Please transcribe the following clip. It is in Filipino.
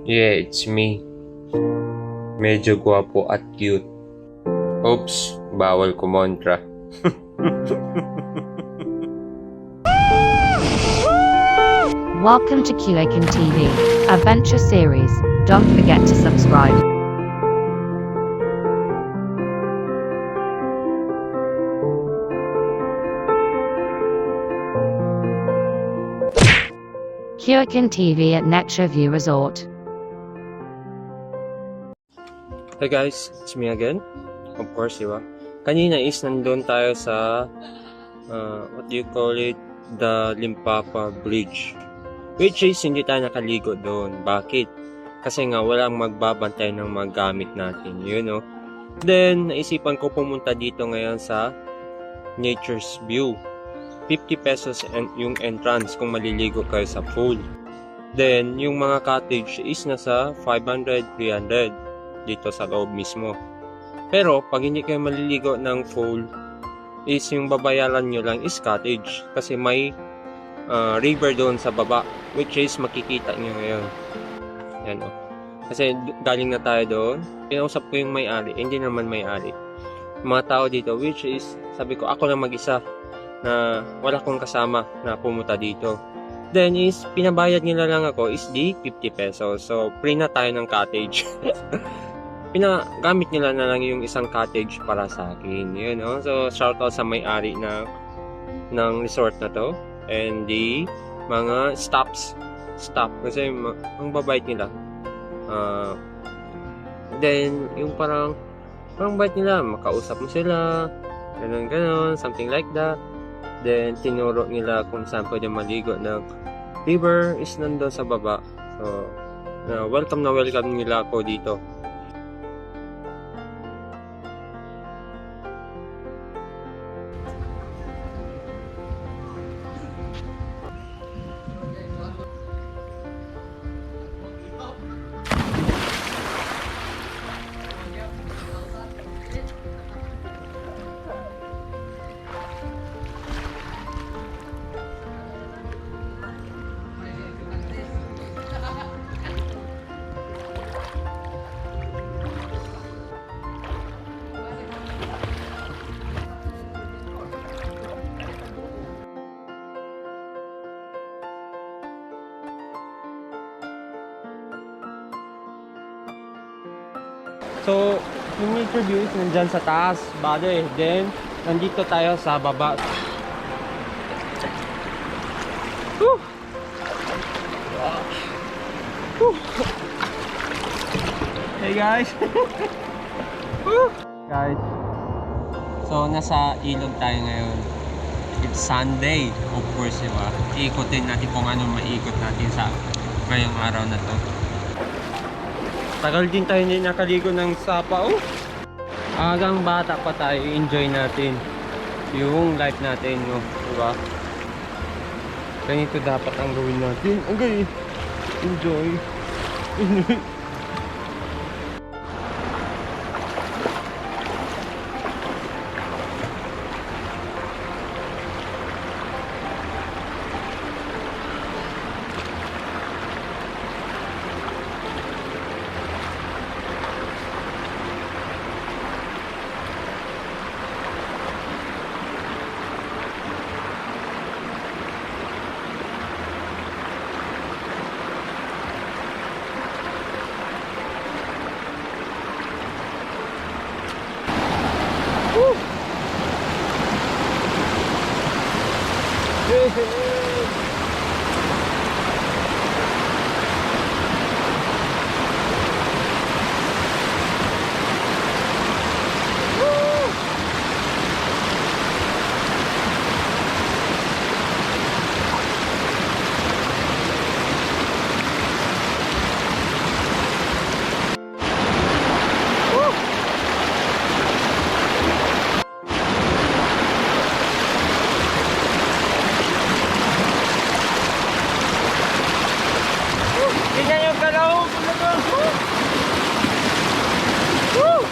Yeah, it's me. Medyo gwapo at cute. Oops, bawal kumontra. Welcome to Kyokan TV Adventure Series. Don't forget to subscribe. Kyokan TV at Next View Resort. Hey guys, it's me again. Of course, diba? Kanina is nandun tayo sa, what do you call it? The Limpapa Bridge. Which is, hindi tayo nakaligo doon. Bakit? Kasi nga, walang magbabantay ng mga gamit natin, you know? Then, naisipan ko pumunta dito ngayon sa Nature's View. 50 pesos yung entrance kung maliligo kayo sa pool. Then, yung mga cottage is nasa 500, 300 dito sa loob mismo. Pero, pag hindi kayo maliligo ng pool, is yung babayaran nyo lang is cottage. Kasi may river doon sa baba, which is makikita nyo ngayon. Yan o. Kasi galing na tayo doon. Pinausap ko yung may-ari, hindi naman may-ari. Mga tao dito, which is, sabi ko, ako lang mag-isa na wala kong kasama na pumunta dito. Then is, pinabayad nila lang ako is di 50 pesos. So, free na tayo ng cottage. Pinagamit nila na lang yung isang cottage para sa akin. Yun, no? So, shoutout sa may-ari ng resort na to. And the mga staff. Kasi ang babait nila. Then, yung parang bait nila. Makausap mo sila. Ganon, something like that. Then, tinuro nila kung saan pwede maligo ng river is nandun sa baba. So, welcome nila ako dito. So, yung nature view is nandyan sa taas, bale. Then, nandito tayo sa baba. Woo! Woo! Hey guys! Woo! Guys, so nasa ilog tayo ngayon. It's Sunday, of course, diba? Iikotin natin kung anong maiikot natin sa ngayong araw na to. Tagal din tayo hindi nakaligo ng sapa, oh. Hanggang bata pa tayo, enjoy natin yung life natin, no? Diba? Ganito dapat ang gawin natin. Okay, enjoy. Tingnan yung galaw talaga. Woo!